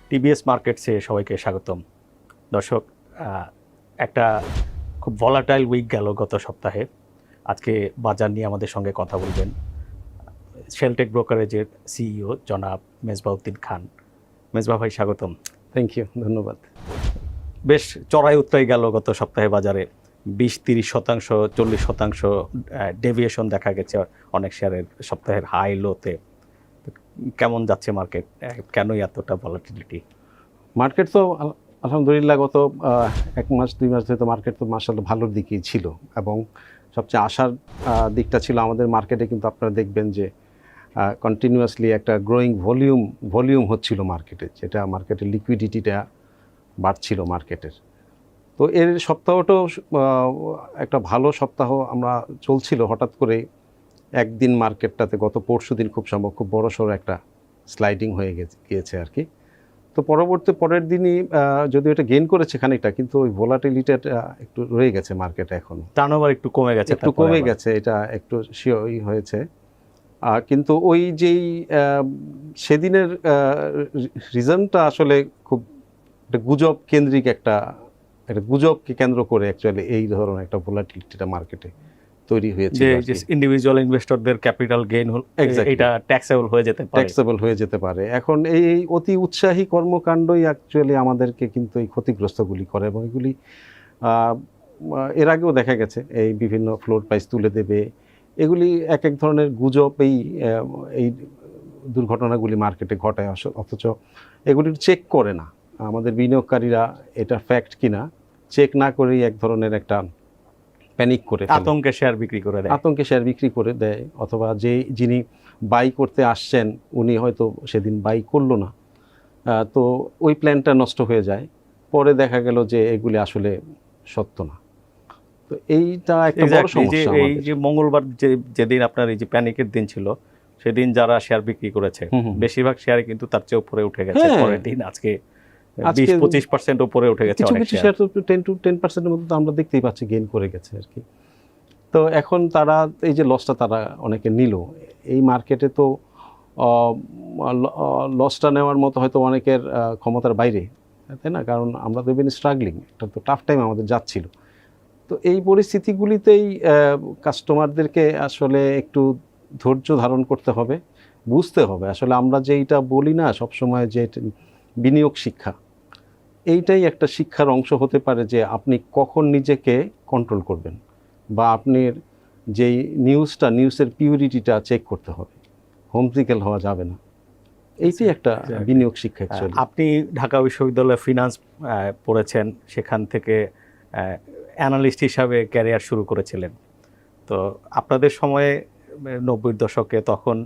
TBS মার্কেটসে সবাইকে স্বাগতম। দর্শক, একটা খুব ভলাটাইল উইক গেল গত সপ্তাহে। আজকে বাজার নিয়ে আমাদের সঙ্গে কথা বলবেন শেলটেক ব্রোকারেজের সিইও জনাব মেজবাউদ্দিন খান। মেজবা ভাই, স্বাগতম। থ্যাংক ইউ, ধন্যবাদ। বেশ চড়াই উত্তরাই গেল গত সপ্তাহে বাজারে, 20-30%, 40% ডেভিয়েশন দেখা গেছে অনেক শেয়ারের সপ্তাহের হাই লোতে। কেমন যাচ্ছে মার্কেট? কেনই এতটা ভলাটিলিটি? মার্কেট তো আলহামদুলিল্লাহ গত 1 মাস 2 মাস ধরে তো মার্কেট তো মাশাআল্লাহ ভালোর দিকেই ছিল, এবং সবচেয়ে আশার দিকটা ছিল আমাদের মার্কেটে। কিন্তু আপনারা দেখবেন যে কন্টিনিউয়াসলি একটা গ্রোয়িং ভলিউম হচ্ছিল মার্কেটে, যেটা মার্কেটের লিকুইডিটিটা বাড়ছিল মার্কেটের। তো এর সপ্তাহটাও একটা ভালো সপ্তাহ আমরা চলছিল। হঠাৎ করে একদিন মার্কেটটাতে গত পরশুদিন খুব সম্ভব খুব বড়সড় একটা স্লাইডিং হয়ে গিয়েছে আর কি। তো পরের দিনই যদিও এটা গেইন করেছে খানিকটা, কিন্তু ওই ভোলাটিলিটিটা একটু রয়ে গেছে মার্কেটে। এখন টার্নওভার একটু কমে গেছে, এটা একটু শিওরই হয়েছে। কিন্তু ওই যেই সেদিনের রিজনটা আসলে খুব একটা গুজব কেন্দ্রিক, একটা গুজবকে কেন্দ্র করে অ্যাকচুয়ালি এই ধরনের একটা ভোলাটিলিটিটা মার্কেটে তৈরি হয়েছে। যে ইন্ডিভিজুয়াল ইনভেস্টরদের ক্যাপিটাল গেইন এটা ট্যাক্সেবল হয়ে যেতে পারে। এখন এই অতি উৎসাহী কর্মকাণ্ডই অ্যাকচুয়ালি আমাদেরকে কিন্তু এই ক্ষতিগ্রস্তগুলি করে, এবং এগুলি এর আগেও দেখা গেছে। এই বিভিন্ন ফ্লোর প্রাইস তুলে দেবে, এগুলি এক ধরনের গুজব। এই দুর্ঘটনাগুলি মার্কেটে ঘটায়, অথচ এগুলি চেক করে না আমাদের বিনিয়োগকারীরা। এটা ফ্যাক্ট কিনা চেক না করেই এক ধরনের একটা প্যানিক করে আতঙ্কে শেয়ার বিক্রি করে দেয়। অথবা যিনি বাই করতে আসছেন উনি হয়তো সেদিন বাই করলো না, তো ওই প্ল্যানটা নষ্ট হয়ে যায়। পরে দেখা গেল যে এগুলি আসলে সত্য না। তো এইটা একটা বড় সমস্যা। এই যে মঙ্গলবার যেদিন আপনার এই যে প্যানিকের দিন ছিল, সেদিন যারা শেয়ার বিক্রি করেছে বেশিরভাগ শেয়ারে কিন্তু তার চেয়ে উপরে উঠে গেছে। পরের দিন আজকে 20-25% উপরে উঠে গেছে। কিছু শেয়ার তো 10-10%-এর মধ্যে আমরা দেখতেই পাচ্ছি গেইন করে গেছে আর কি। তো এখন তারা এই যে লসটা তারা অনেকে নিল এই মার্কেটে, তো লসটা নেওয়ার মতো হয়তো অনেকের ক্ষমতার বাইরে, তাই না? কারণ আমরা তো ইভেন স্ট্রাগলিং, একটা তো টাফ টাইম আমাদের যাচ্ছিল। তো এই পরিস্থিতিগুলিতেই কাস্টমারদেরকে আসলে একটু ধৈর্য ধারণ করতে হবে, বুঝতে হবে আসলে আমরা যেইটা বলি না সবসময় যে বিনিয়োগ শিক্ষা, এইটাই একটা শিক্ষার অংশ হতে পারে, যে আপনি কখন নিজেকে কন্ট্রোল করবেন, বা আপনার যেই নিউজের পিউরিটিটা চেক করতে হবে, হোমসিকেল হওয়া যাবে না। এইটাই একটা বিনিয়োগ শিক্ষা। আপনি ঢাকা বিশ্ববিদ্যালয়ে ফিনান্স পড়েছেন, সেখান থেকে অ্যানালিস্ট হিসাবে ক্যারিয়ার শুরু করেছিলেন। তো আপনাদের সময়ে 90-এর দশকে তখন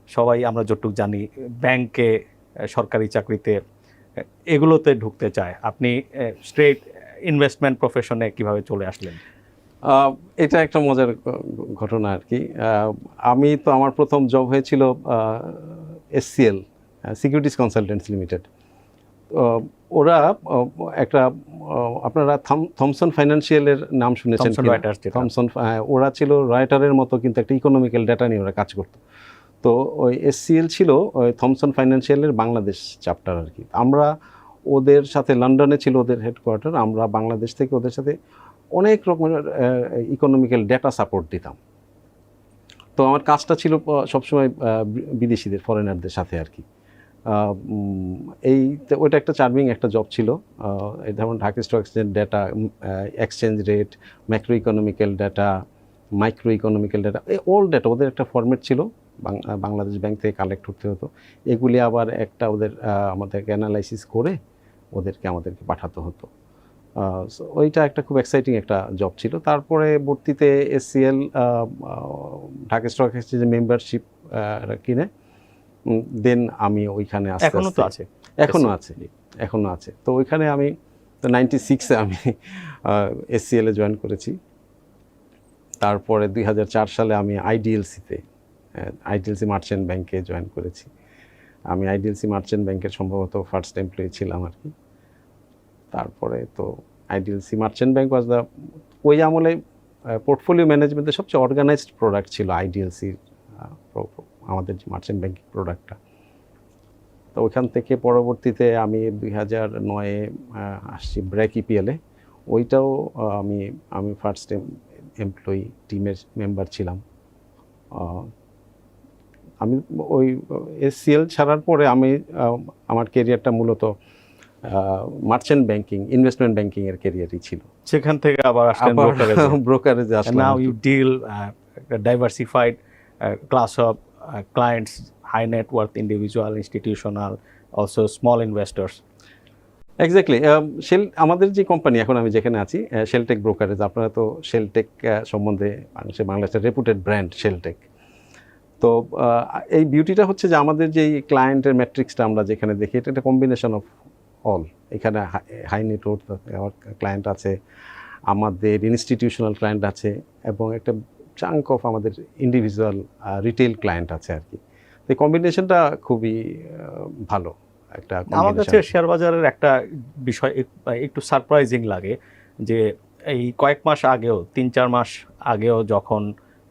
সবাই আমরা যতটুকু জানি ব্যাংকে, সরকারি চাকরিতে, এগুলোতে ঢুকতে চায়। আপনি স্ট্রেট ইনভেস্টমেন্ট প্রফেশনে কিভাবে চলে আসলেন? এটা একটা মজার ঘটনা আর কি। আমি তো আমার প্রথম জব হয়েছিল SCL, সিকিউরিটিজ কনসালটেন্টস লিমিটেড। ওরা একটা, আপনারা থমসন ফাইন্যান্সিয়ালের নাম শুনেছেন? থমসন, ওরা ছিল রয়টারের মতো, কিন্তু একটা ইকোনমিক্যাল ডেটা নিয়ে ওরা কাজ করতো। তো ওই SCL ছিল ওই থমসন ফাইন্যান্সিয়ালের বাংলাদেশ চ্যাপ্টার আর কি। আমরা ওদের সাথে, লন্ডনে ছিল ওদের হেডকোয়ার্টার, আমরা বাংলাদেশ থেকে ওদের সাথে অনেক রকমের ইকোনমিক্যাল ডেটা সাপোর্ট দিতাম। তো আমার কাজটা ছিল সবসময় বিদেশিদের, ফরেনারদের সাথে আর কি। ওইটা একটা চার্মিং একটা জব ছিল। যেমন Dhaka stock exchange data, exchange rate, macro economical data, micro economical data, all data ওদের একটা ফরম্যাট ছিল, বাংলাদেশ ব্যাংক থেকে কালেক্ট করতে হতো। এগুলি আবার আমাদেরকে অ্যানালাইসিস করে আমাদেরকে পাঠাতে হতো। ওইটা একটা খুব এক্সাইটিং একটা জব ছিল। তারপরে ভর্তিতে SCL ঢাকা স্টক এক্সচেঞ্জের মেম্বারশিপ কিনে দেন আমি ওইখানে এখনো আছে। তো ওইখানে আমি 96-এ আমি SCL-এ জয়েন করেছি। তারপরে 2004 সালে আমি IDLC মার্চেন্ট ব্যাংকে জয়েন করেছি। আমি IDLC মার্চেন্ট ব্যাংকের সম্ভবত ফার্স্ট এমপ্লয়ি ছিলাম আর কি। তারপরে তো IDLC মার্চেন্ট ব্যাংক ওই আমলে পোর্টফোলিও ম্যানেজমেন্টের সবচেয়ে অর্গানাইজড প্রোডাক্ট ছিল IDLC, আমাদের যে মার্চেন্ট ব্যাংকিং প্রোডাক্টটা। তো ওইখান থেকে পরবর্তীতে আমি 2009-এ আসছি ব্র্যাক ইপিএলে। ওইটাও আমি ফার্স্ট এমপ্লয়ি টিমের মেম্বার ছিলাম। আমি ওই এসসিএল ছাড়ার পরে আমি আমার ক্যারিয়ারটা মূলত মার্চেন্ট ব্যাংকিং, ইনভেস্টমেন্ট ব্যাংকিং এর ক্যারিয়ারই ছিল। সেখান থেকে আবার আসলেন ব্রোকারেজে আসলাম। Now you deal diversified class of clients, high net worth individual, institutional, also small investors. Exactly. আমাদের যে কোম্পানি এখন আমি যেখানে আছি, শেলটেক ব্রোকারেজ, আপনারা তো শেলটেক সম্বন্ধে বাংলাদেশের রেপুটেড ব্র্যান্ড শেলটেক। তো এই বিউটিটা হচ্ছে যে আমাদের যে ক্লায়েন্টের ম্যাট্রিক্সটা আমরা যেখানে দেখি, এটা একটা কম্বিনেশন অফ অল। এখানে হাই নেটওয়ার্থ ক্লায়েন্ট আছে, আমাদের ইনস্টিটিউশনাল ক্লায়েন্ট আছে, এবং একটা চাঙ্ক অফ আমাদের ইন্ডিভিজুয়াল রিটেল ক্লায়েন্ট আছে আর কি। তো এই কম্বিনেশনটা খুবই ভালো একটা। আমার কাছে শেয়ার বাজারের একটা বিষয় একটু সারপ্রাইজিং লাগে যে এই কয়েক মাস আগেও, 3-4 মাস আগেও, যখন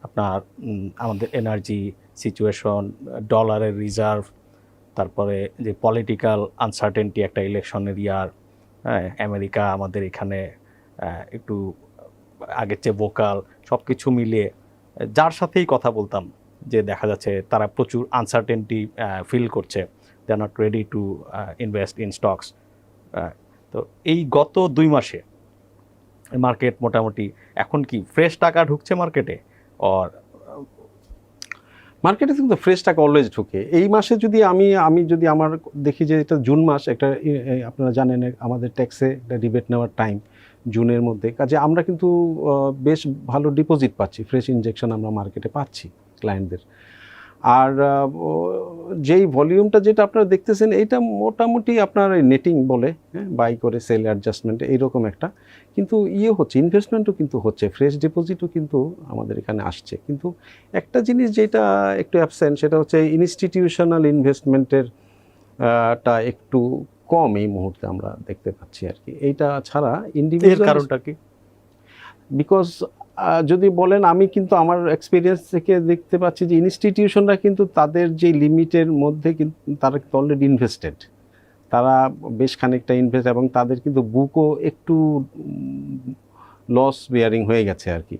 আপনার আমাদের এনার্জি সিচুয়েশন, ডলারের রিজার্ভ, তারপরে যে পলিটিক্যাল আনসার্টেনটি, একটা ইলেকশনের ইয়ার, হ্যাঁ, আমেরিকা আমাদের এখানে একটু আগের চেয়ে ভোকাল, সব কিছু মিলিয়ে যার সাথেই কথা বলতাম যে দেখা যাচ্ছে তারা প্রচুর আনসার্টেনটি ফিল করছে, they are not ready to invest in stocks. তো এই গত 2 মাসে মার্কেট মোটামুটি এখন কি ফ্রেশ টাকা ঢুকছে মার্কেটে? আর মার্কেটে কিন্তু ফ্রেশ টাকা অলওয়েজ ঢুকে। এই মাসে যদি আমি যদি আমার দেখি যে এটা জুন মাস, একটা আপনারা জানেন আমাদের ট্যাক্সে একটা রিবেট নেওয়ার টাইম জুনের মধ্যে, কাজে আমরা কিন্তু বেশ ভালো ডিপোজিট পাচ্ছি, ফ্রেশ ইনজেকশন আমরা মার্কেটে পাচ্ছি ক্লায়েন্টদের। আর যেই ভলিউমটা যেটা আপনারা দেখতেছেন, এইটা মোটামুটি আপনার নেটিং বলে, হ্যাঁ, বাই করে সেল অ্যাডজাস্টমেন্ট এইরকম একটা, কিন্তু হচ্ছে ইনভেস্টমেন্টও কিন্তু হচ্ছে, ফ্রেশ ডিপোজিটও কিন্তু আমাদের এখানে আসছে। কিন্তু একটা জিনিস যেটা একটু অ্যাবসেন্ট, সেটা হচ্ছে ইনস্টিটিউশনাল ইনভেস্টমেন্টের টা একটু কম এই মুহূর্তে আমরা দেখতে পাচ্ছি আর কি। এইটা ছাড়া ইন্ডিভিজুয়াল কারণটা কি? বিকজ যদি বলেন, আমি কিন্তু আমার এক্সপিরিয়েন্স থেকে দেখতে পাচ্ছি যে ইনস্টিটিউশনরা কিন্তু তাদের যে লিমিটের মধ্যে কিন্তু তারা কিন্তু অলরেডি ইনভেস্টেড, তারা বেশ খানিকটা ইনভেস্ট, এবং তাদের কিন্তু বুকও একটু লস বেয়ারিং হয়ে গেছে আর কি।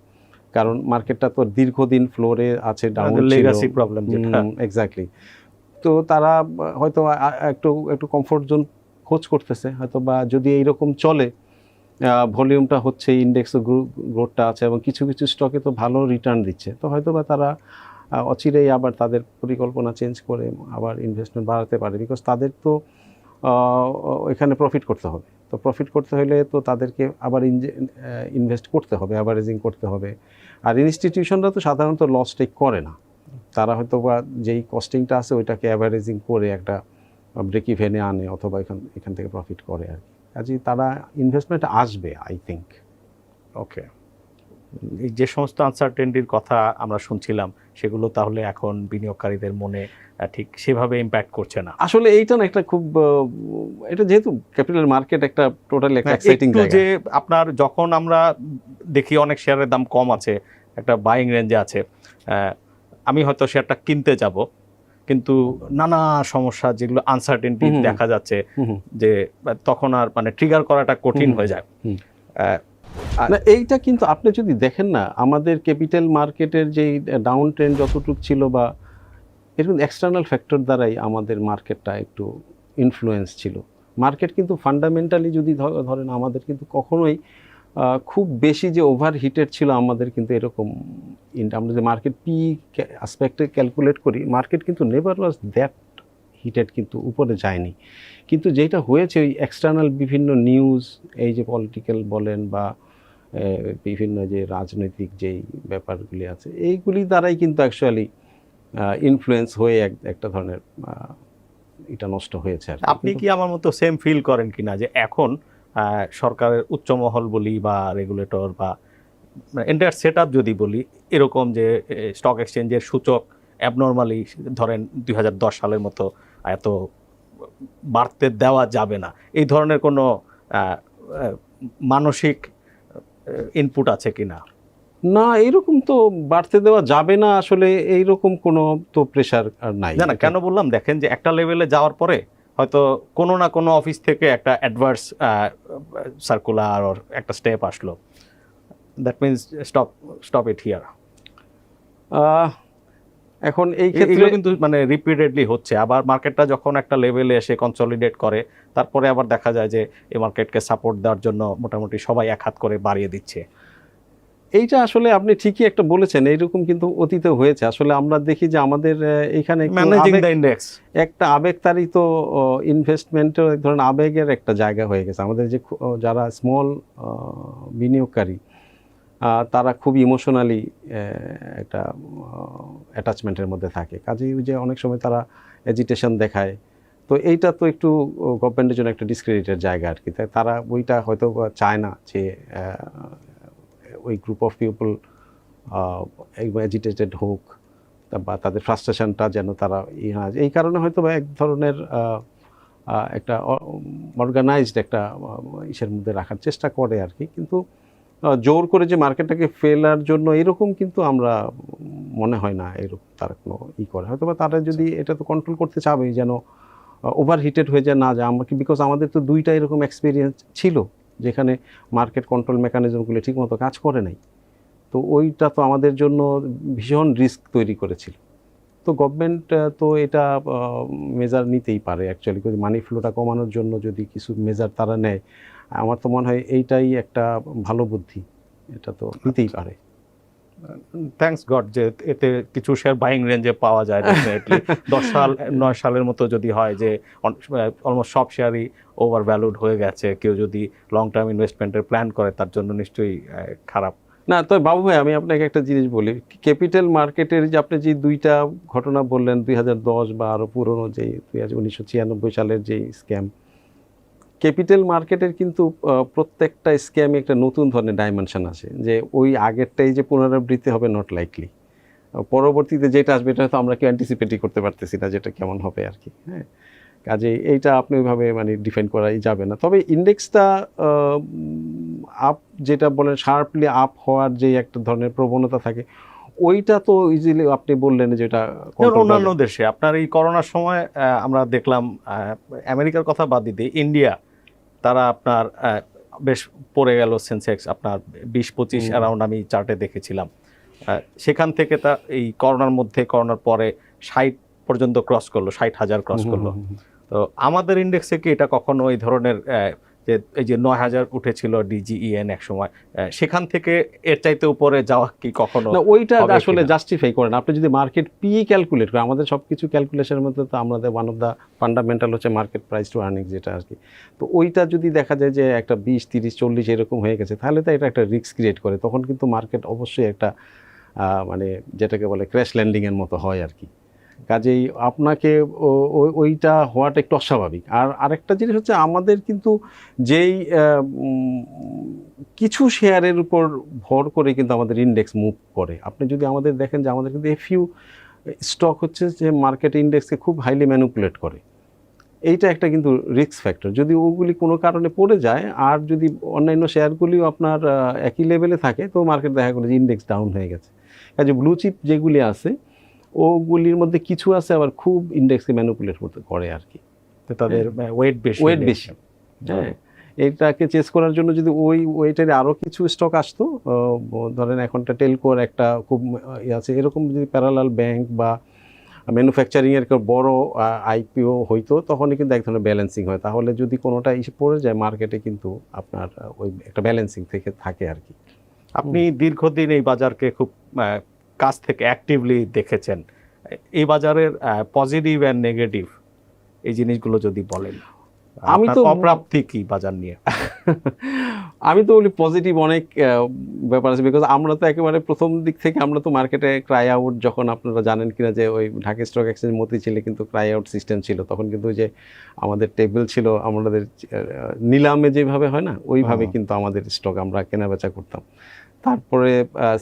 কারণ মার্কেটটা তো দীর্ঘদিন ফ্লোরে আছে, ডাউন ছিল, লেগাসি প্রবলেম যেটা। এক্স্যাক্টলি। তো তারা হয়তো একটু কমফোর্ট জোন খোঁজ করতেছে হয়তো, বা যদি এইরকম চলে, ভলিউমটা হচ্ছে, ইন্ডেক্স গ্রোথটা আছে, এবং কিছু কিছু স্টকে তো ভালো রিটার্ন দিচ্ছে, তো হয়তো বা তারা অচিরেই আবার তাদের পরিকল্পনা চেঞ্জ করে আবার ইনভেস্টমেন্ট বাড়াতে পারে। বিকজ তাদের তো এখানে প্রফিট করতে হবে, তো প্রফিট করতে হলে তো তাদেরকে আবার ইনভেস্ট করতে হবে, অ্যাভারেজিং করতে হবে। আর ইনস্টিটিউশনরা তো সাধারণত লস টেক করে না, তারা হয়তো বা যেই কস্টিংটা আছে ওইটাকে অ্যাভারেজিং করে একটা ব্রেক ইভেনে আনে, অথবা এখান থেকে প্রফিট করে আর কি। কাজে তারা ইনভেস্টমেন্ট আসবে, আই থিঙ্ক। ওকে, এই যে সমস্ত আনসার্টেনটির কথা আমরা শুনছিলাম, সেগুলো তাহলে এখন বিনিয়োগকারীদের মনে ঠিক সেভাবে ইম্প্যাক্ট করছে না? আসলে এইটা না একটা খুব, এটা যেহেতু ক্যাপিটাল মার্কেট একটা টোটালি একটা এক্সাইটিং জায়গা। যে আপনার যখন আমরা দেখি অনেক শেয়ারের দাম কম আছে, একটা বাইং রেঞ্জে আছে, আমি হয়তো শেয়ারটা কিনতে যাব, কিন্তু নানা সমস্যা যেগুলো আনসার্টেনটি দেখা যাচ্ছে, যে তখন আর মানে ট্রিগার করাটা কঠিন হয়ে যায়। না, এইটা কিন্তু আপনি যদি দেখেন না, আমাদের ক্যাপিটাল মার্কেটের যে ডাউন ট্রেন্ড যতটুকু ছিল, বা এরকম এক্সটার্নাল ফ্যাক্টর দ্বারাই আমাদের মার্কেটটা একটু ইনফ্লুয়েন্স ছিল। মার্কেট কিন্তু ফান্ডামেন্টালি যদি ধরেন, আমাদের কিন্তু কখনোই খুব বেশি যে ওভার হিটেড ছিল আমাদের, কিন্তু এরকম আমরা যে মার্কেট পি অ্যাসপেক্টে ক্যালকুলেট করি, মার্কেট কিন্তু নেভার ওয়াজ দ্যাট হিটেড, কিন্তু উপরে যায়নি। কিন্তু যেটা হয়েছে, ওই এক্সটার্নাল বিভিন্ন নিউজ, এই যে পলিটিক্যাল বলেন বা বিভিন্ন যে রাজনৈতিক যেই ব্যাপারগুলি আছে, এইগুলি দ্বারাই কিন্তু অ্যাকচুয়ালি ইনফ্লুয়েন্স হয়ে একটা ধরনের এটা নষ্ট হয়েছে। আপনি কি আমার মতো সেম ফিল করেন কিনা যে এখন সরকারের উচ্চমহল বলি বা রেগুলেটর বা এন্টায়ার সেট আপ যদি বলি, এরকম যে স্টক এক্সচেঞ্জের সূচক অ্যাবনর্মালি ধরেন 2010 সালের মতো এত বাড়তে দেওয়া যাবে না, এই ধরনের কোনো মানসিক ইনপুট আছে কিনা? না, এইরকম তো বাড়তে দেওয়া যাবে না, আসলে এইরকম কোনো তো প্রেশার নাই। না, কেন বললাম, দেখেন যে একটা লেভেলে যাওয়ার পরে হয়তো কোনো না কোনো অফিস থেকে একটা অ্যাডভার্স সার্কুলার ওর একটা স্টেপ আসলো, that means stop it here. এখন এই ক্ষেত্রে এগুলো কিন্তু মানে রিপিটেডলি হচ্ছে, আবার মার্কেটটা যখন একটা লেভেলে এসে কনসলিডেট করে তারপরে আবার দেখা যায় যে এই মার্কেটকে সাপোর্ট দেওয়ার জন্য মোটামুটি সবাই এক হাত করে বাড়িয়ে দিচ্ছে। এইটা আসলে আপনি ঠিকই একটা বলেছেন, এইরকম কিন্তু অতীতে হয়েছে। আসলে আমরা দেখি যে আমাদের এখানে ম্যানেজিং দ্য ইন্ডেক্স একটা আবেগতাড়িত ইনভেস্টমেন্টের এক ধরনের আবেগের একটা জায়গা হয়ে গেছে। আমাদের যে যারা স্মল বিনিয়োগকারী তারা খুব ইমোশনালি একটা অ্যাটাচমেন্টের মধ্যে থাকে, কাজেই যে অনেক সময় তারা এজিটেশন দেখায়। তো এইটা তো একটু গভর্নমেন্টের জন্য একটা ডিসক্রেডিটের জায়গা আর কি। তাই তারা ওইটা হয়তো চায় না যে ওই গ্রুপ অফ পিপল এজিটেটেড হোক বা তাদের ফ্রাস্ট্রেশনটা যেন তারা এই কারণে হয়তো এক ধরনের একটা অর্গানাইজড একটা ইসের মধ্যে রাখার চেষ্টা করে আর কি। কিন্তু জোর করে যে মার্কেটটাকে ফেলার জন্য এরকম কিন্তু আমরা মনে হয় না এরকম তারা কোনো করে। হয়তো বা তারা যদি এটা তো কন্ট্রোল করতে চাবেই যেন ওভারহিটেড হয়ে যায় না যায়। আমাকে বিকজ আমাদের তো দুইটা এরকম এক্সপিরিয়েন্স ছিল যেখানে মার্কেট কন্ট্রোল মেকানিজমগুলো ঠিকমতো কাজ করে নাই। তো ওইটা তো আমাদের জন্য ভীষণ রিস্ক তৈরি করেছিল। তো গভর্নমেন্ট তো এটা মেজার নিতেই পারে অ্যাকচুয়ালি, মানি ফ্লোটা কমানোর জন্য যদি কিছু মেজার তারা নেয়, আমার তো মনে হয় এইটাই একটা ভালো বুদ্ধি, এটা তো নিতেই পারে। থ্যাঙ্কস গড যে এতে কিছু শেয়ার বাইং রেঞ্জে পাওয়া যায় ডেফিনেটলি। 10 সালের মতো যদি হয় যে অলমোস্ট সব শেয়ারই ওভার ভ্যালুড হয়ে গেছে, কেউ যদি লং টার্ম ইনভেস্টমেন্টের প্ল্যান করে তার জন্য নিশ্চয়ই খারাপ না। তো বাবু ভাই আমি আপনাকে একটা জিনিস বলি, ক্যাপিটাল মার্কেটের যে আপনি যে দুইটা ঘটনা বললেন 2010 বা আরও পুরনো যেই 1996 সালের যেই স্ক্যাম, ক্যাপিটাল মার্কেটের কিন্তু প্রত্যেকটা স্ক্যামে একটা নতুন ধরনের ডাইমেনশন আসে, যে ওই আগেরটাই যে পুনরাবৃত্তি হবে নট লাইকলি, পরবর্তীতে যেটা আসবে এটা হয়তো আমরা কি অ্যান্টিসিপেটই করতে পারতেছি না যেটা কেমন হবে আর কি। হ্যাঁ, কাজে এইটা আপনি ওইভাবে মানে ডিফাইন করাই যাবে না। তবে ইন্ডেক্সটা আপ যেটা বলেন শার্পলি আপ হওয়ার যে একটা ধরনের প্রবণতা থাকে, ওইটা তো ইজিলি আপনি বললেন যেটা অন্যান্য দেশে আপনার এই করোনার সময় আমরা দেখলাম, আমেরিকার কথা বাদ দিতে ইন্ডিয়া তারা আপনার বেশ পড়ে গেল সেন্সেক্স আপনার 20-25 অ্যারাউন্ড আমি চার্টে দেখেছিলাম। সেখান থেকে তা এই করোনার পরে 60 পর্যন্ত ক্রস করলো, 60,000 ক্রস করলো। তো আমাদের ইন্ডেক্সে কি এটা কখনো এই ধরনের যে এই যে 9,000 উঠেছিল ডিজিইএন এক সময়, সেখান থেকে এর চাইতে উপরে যাওয়া কি কখনো? না, ওইটা আসলে জাস্টিফাই করেন। আপনি যদি মার্কেট পি ক্যালকুলেট করেন, আমাদের সব কিছু ক্যালকুলেশনের মধ্যে তো আমাদের ওয়ান অফ দ্য ফান্ডামেন্টাল হচ্ছে মার্কেট প্রাইস টু আর্নিংস যেটা আর কি। তো ওইটা যদি দেখা যায় যে একটা 20, 30, 40 এরকম হয়ে গেছে, তাহলে তো এটা একটা রিস্ক ক্রিয়েট করে। তখন কিন্তু মার্কেট অবশ্যই একটা মানে যেটাকে বলে ক্র্যাশ ল্যান্ডিংয়ের মতো হয় আর কি। কাজেই আপনাকে ওইটা হওয়াটা একটু অস্বাভাবিক। আর আরেকটা জিনিস হচ্ছে আমাদের কিন্তু যেই কিছু শেয়ারের উপর ভর করে কিন্তু আমাদের ইন্ডেক্স মুভ করে। আপনি যদি আমাদের দেখেন যে আমাদের কিন্তু ফিউ স্টক হচ্ছে যে মার্কেট ইন্ডেক্সকে খুব হাইলি ম্যানিপুলেট করে। এইটা একটা কিন্তু রিস্ক ফ্যাক্টর। যদি ওগুলি কোনো কারণে পড়ে যায় আর যদি অন্যান্য শেয়ারগুলিও আপনার একই লেভেলে থাকে, তো মার্কেট দেখা গেলো যে ইন্ডেক্স ডাউন হয়ে গেছে। কাজে ব্লু চিপ যেগুলি আছে ওগুলির মধ্যে কিছু আছে আবার খুব ইন্ডেক্সকে ম্যানিপুলেট করতে করে আর কি, তাদের ওয়েট বেশি। হ্যাঁ, এইটাকে চেস করার জন্য যদি ওই ওয়েটের আরও কিছু স্টক আসতো, ধরেন এখনটা টেলকোর একটা খুব আছে, এরকম যদি প্যারালাল ব্যাংক বা ম্যানুফ্যাকচারিংয়ের বড় আইপিও হইতো, তখনই কিন্তু এক ধরনের ব্যালেন্সিং হয়। তাহলে যদি কোনোটা এসে পড়ে যায় মার্কেটে, কিন্তু আপনার ওই একটা ব্যালেন্সিং থেকে থাকে আর কি। আপনি দীর্ঘদিন এই বাজারকে খুব কাছ থেকে অ্যাক্টিভলি দেখেছেন, এই বাজারের পজিটিভ অ্যান্ড নেগেটিভ এই জিনিসগুলো যদি বলেন। আমি তো অপ্রাপ্তি কি বাজার নিয়ে? আমি তো বলি পজিটিভ অনেক ব্যাপার আছে, বিকজ আমরা তো একেবারে প্রথম দিক থেকে আমরা তো মার্কেটে ক্রাই আউট, যখন আপনারা জানেন কিনা যে ওই ঢাকা স্টক এক্সচেঞ্জ মতিঝিলে কিন্তু ক্রাই আউট সিস্টেম ছিল, তখন কিন্তু যে আমাদের টেবিল ছিল, আমাদের নিলামে যেভাবে হয় না ওইভাবে কিন্তু আমাদের স্টক আমরা কেনাবেচা করতাম। তারপরে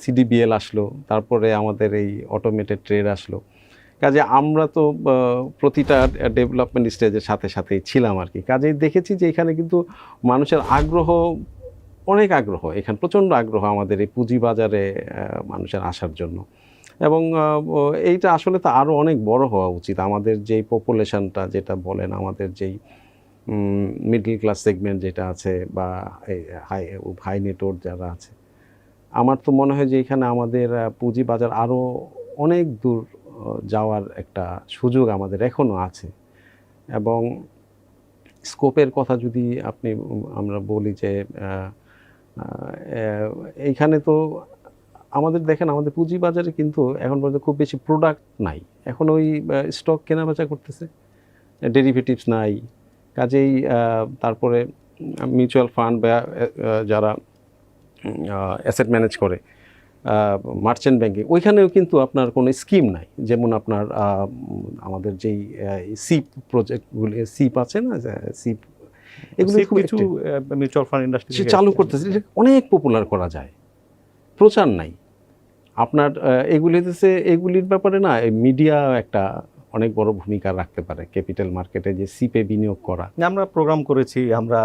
সিডিবিএল আসলো, তারপরে আমাদের এই অটোমেটেড ট্রেড আসলো। কাজে আমরা তো প্রতিটা ডেভেলপমেন্ট স্টেজের সাথে সাথেই ছিলাম আর কি। কাজেই দেখেছি যে এখানে কিন্তু মানুষের আগ্রহ, অনেক আগ্রহ, এখানে প্রচণ্ড আগ্রহ আমাদের এই পুঁজিবাজারে মানুষের আসার জন্য। এবং এইটা আসলে তো আরও অনেক বড় হওয়া উচিত। আমাদের যেই পপুলেশনটা যেটা বলেন, আমাদের যেই মিডল ক্লাস সেগমেন্ট যেটা আছে বা হাই হাই নেটওয়ার্থ যারা আছে, আমার তো মনে হয় যে এখানে আমাদের পুঁজি বাজার আরও অনেক দূর যাওয়ার একটা সুযোগ আমাদের এখনও আছে। এবং স্কোপের কথা যদি আমরা বলি যে এইখানে তো আমাদের দেখেন, আমাদের পুঁজি বাজারে কিন্তু এখন পর্যন্ত খুব বেশি প্রোডাক্ট নাই। এখন ওই স্টক কেনাবেচা করতেছে, ডেরিভেটিভস নাই, কাজেই তারপরে মিউচুয়াল ফান্ড বা যারা অ্যাসেট ম্যানেজ করে মার্চেন্ট ব্যাংকিং, ওইখানেও কিন্তু আপনার কোনো স্কিম নাই। যেমন আপনার আমাদের যেই সিপ প্রজেক্টগুলি, সিপ আছে না, সিপ, এগুলো খুব কিছু মিউচুয়াল ফান্ড ইন্ডাস্ট্রি চালু করতেছে, অনেক পপুলার করা যায়, প্রচার নাই আপনার। এগুলি হচ্ছে, এগুলির ব্যাপারে না মিডিয়া একটা অনেক বড় ভূমিকা রাখতে পারে ক্যাপিটাল মার্কেটে, যে সিপে বিনিয়োগ করা। আমরা প্রোগ্রাম করেছি, আমরা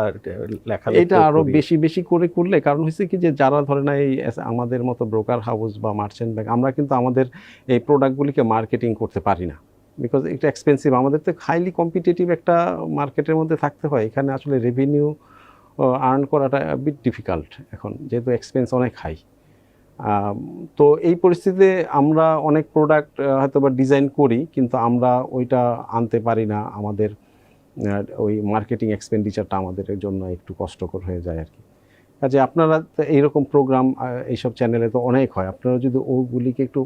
এটা আরো বেশি বেশি করে করলে, কারণ হচ্ছে কি যে যারা ধরে না এই আমাদের মতো ব্রোকার হাউস বা মার্চেন্ট ব্যাংক, আমরা কিন্তু আমাদের এই প্রোডাক্টগুলিকে মার্কেটিং করতে পারি না, বিকজ এটা এক্সপেন্সিভ। আমাদের তো হাইলি কম্পিটিটিভ একটা মার্কেটের মধ্যে থাকতে হয়। এখানে আসলে রেভিনিউ আর্ন করাটা বিট ডিফিকাল্ট এখন, যেহেতু এক্সপেন্স অনেক হাই। তো এই পরিস্থিতিতে আমরা অনেক প্রোডাক্ট হয়তো বা ডিজাইন করি, কিন্তু আমরা ওইটা আনতে পারি না। আমাদের ওই মার্কেটিং এক্সপেন্ডিচারটা আমাদের জন্য একটু কষ্টকর হয়ে যায় আর কি। কাজে আপনারা এইরকম প্রোগ্রাম এইসব চ্যানেলে তো অনেক হয়, আপনারা যদি ওগুলিকে একটু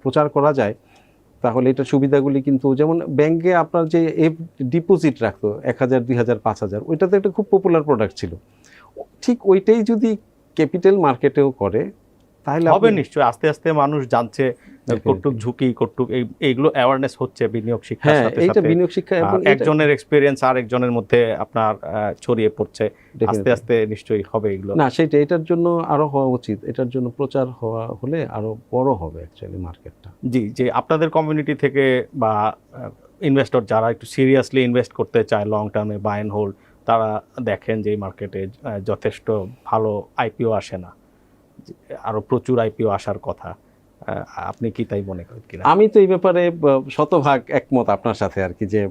প্রচার করা যায়, তাহলে এটার সুবিধাগুলি কিন্তু, যেমন ব্যাংকে আপনার যে ডিপোজিট রাখতো 1000, 2000, 5000, ওইটা তো একটা খুব পপুলার প্রোডাক্ট ছিল। ঠিক ওইটাই যদি ক্যাপিটাল মার্কেটেও করে তাহলে হবে নিশ্চয়ই। আস্তে আস্তে মানুষ জানছে কতটুক ঝুঁকি, কতটুক এইগুলো অ্যাওয়ারনেস হচ্ছে বিনিয়োগ শিক্ষার সাথে এইটা সাথে। বিনিয়োগ শিক্ষা এবং একজনের এক্সপেরিয়েন্স আর একজনের মধ্যে আপনার ছড়িয়ে পড়ছে, আস্তে আস্তে নিশ্চয়ই হবে এগুলো। না, সেটা এটার জন্য আরো হওয়া উচিত, এটার জন্য প্রচার হওয়া হলে আরো বড় হবে অ্যাকচুয়ালি মার্কেটটা। জি, যে আপনাদের কমিউনিটি থেকে বা ইনভেস্টর যারা একটু সিরিয়াসলি ইনভেস্ট করতে চায় লং টার্মে, বাই অ্যান্ড হোল্ড, তারা দেখেন যে এই মার্কেটে যথেষ্ট ভালো আইপিও আসে না, আরো প্রচুর আইপিও আসার কথা। আপনি কি তাই মনে করেন কিনা? আমি তো এই ব্যাপারে শতভাগ একমত আপনার সাথে আর কি, যে